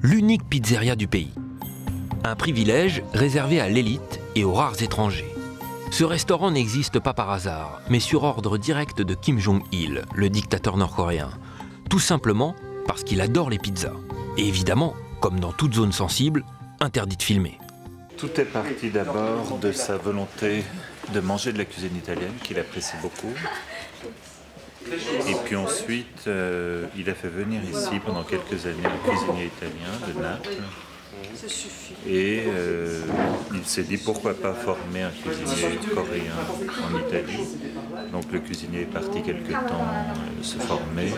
l'unique pizzeria du pays. Un privilège réservé à l'élite et aux rares étrangers. Ce restaurant n'existe pas par hasard, mais sur ordre direct de Kim Jong-il, le dictateur nord-coréen. Tout simplement parce qu'il adore les pizzas. Et évidemment, comme dans toute zone sensible, interdit de filmer. Tout est parti d'abord de sa volonté de manger de la cuisine italienne, qu'il apprécie beaucoup. Et puis ensuite, il a fait venir ici pendant quelques années un cuisinier italien de Naples. Et il s'est dit pourquoi pas former un cuisinier coréen en Italie. Donc le cuisinier est parti quelque temps se former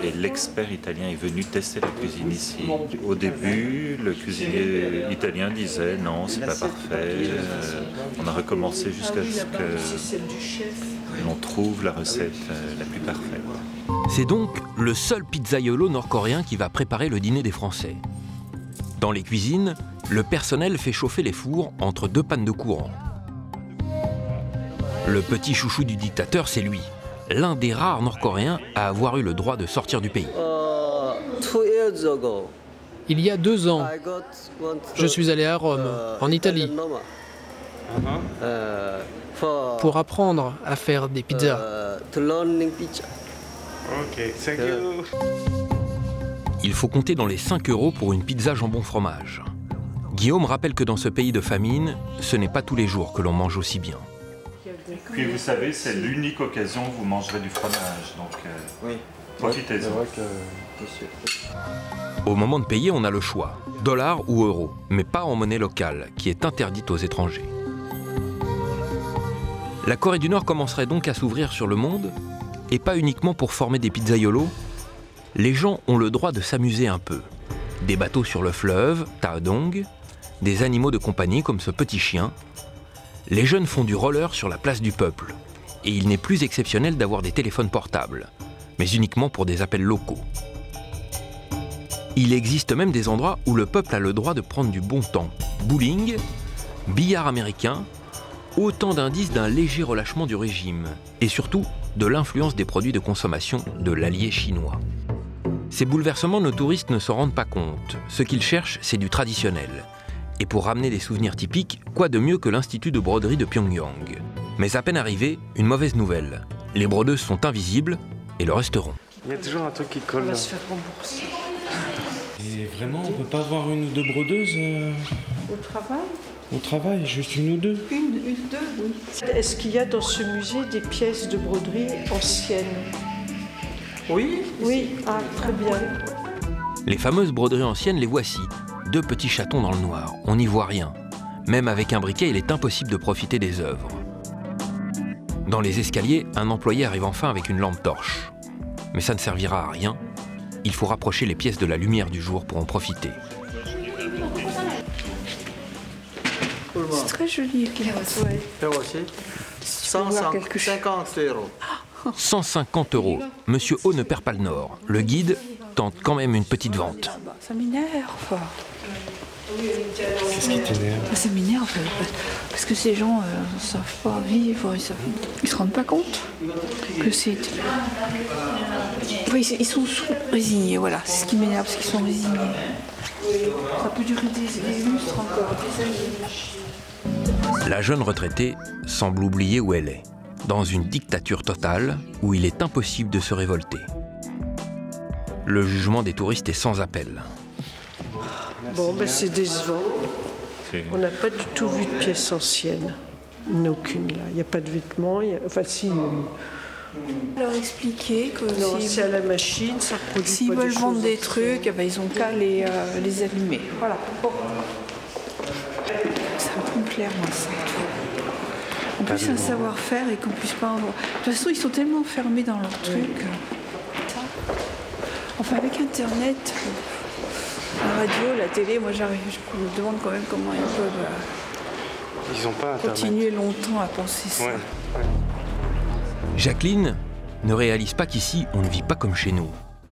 et l'expert italien est venu tester la cuisine ici. Au début, le cuisinier italien disait non, c'est pas parfait. On a recommencé jusqu'à ce que l'on trouve la recette la plus parfaite. C'est donc le seul pizzaiolo nord-coréen qui va préparer le dîner des Français. Dans les cuisines, le personnel fait chauffer les fours entre deux pannes de courant. Le petit chouchou du dictateur, c'est lui, l'un des rares Nord-Coréens à avoir eu le droit de sortir du pays. Il y a 2 ans, je suis allé à Rome, en Italie, pour apprendre à faire des pizzas. Il faut compter dans les 5 € pour une pizza jambon-fromage. Guillaume rappelle que dans ce pays de famine, ce n'est pas tous les jours que l'on mange aussi bien. Puis vous savez, c'est l'unique occasion où vous mangerez du fromage, donc oui. Profitez-en. Au moment de payer, on a le choix, dollars ou euros, mais pas en monnaie locale, qui est interdite aux étrangers. La Corée du Nord commencerait donc à s'ouvrir sur le monde, et pas uniquement pour former des pizzaiolos. Les gens ont le droit de s'amuser un peu. Des bateaux sur le fleuve, Taedong, des animaux de compagnie comme ce petit chien. Les jeunes font du roller sur la place du peuple. Et il n'est plus exceptionnel d'avoir des téléphones portables, mais uniquement pour des appels locaux. Il existe même des endroits où le peuple a le droit de prendre du bon temps. Bowling, billard américain, autant d'indices d'un léger relâchement du régime, et surtout de l'influence des produits de consommation de l'allié chinois. Ces bouleversements, nos touristes ne s'en rendent pas compte. Ce qu'ils cherchent, c'est du traditionnel. Et pour ramener des souvenirs typiques, quoi de mieux que l'Institut de broderie de Pyongyang. Mais à peine arrivé, une mauvaise nouvelle. Les brodeuses sont invisibles et le resteront. Il y a toujours un truc qui colle. On va se faire rembourser. Et vraiment, on peut pas avoir 1 ou 2 brodeuses Au travail? Au travail, juste 1 ou 2? Une, 2, oui. Est-ce qu'il y a dans ce musée des pièces de broderie anciennes? Oui. Oui, ah, très bien. Les fameuses broderies anciennes, les voici. 2 petits chatons dans le noir, on n'y voit rien. Même avec un briquet, il est impossible de profiter des œuvres. Dans les escaliers, un employé arrive enfin avec une lampe torche. Mais ça ne servira à rien. Il faut rapprocher les pièces de la lumière du jour pour en profiter. C'est très joli. Ouais. 150 €. 150 €. Monsieur O ne perd pas le nord. Le guide tente quand même une petite vente. Ça m'énerve. Qu'est-ce qui t'énerve? Ça m'énerve parce que ces gens ne savent pas vivre, ils se rendent pas compte que c'est... Oui, ils sont résignés, voilà, c'est ce qui m'énerve, parce qu'ils sont résignés. Ça peut durer des lustres encore, des années. La jeune retraitée semble oublier où elle est, dans une dictature totale où il est impossible de se révolter. Le jugement des touristes est sans appel. Bon, ben c'est décevant. On n'a pas du tout vu de pièces anciennes. Il n'y en a aucune là. Il n'y a pas de vêtements. Enfin, si. Leur expliquer que non, c'est à la machine, ça produit s'ils pas veulent vendre des trucs, ben, ils n'ont qu'à les allumer. Voilà. Bon. Ça peut me plaire, moi, ça. En plus, c'est un savoir-faire et qu'on puisse pas... De toute façon, ils sont tellement enfermés dans leur truc. Enfin, avec Internet, la radio, la télé, moi, je me demande quand même comment ils peuvent Ils ont pas continuer longtemps à penser ça. Ouais. Jacqueline ne réalise pas qu'ici, on ne vit pas comme chez nous.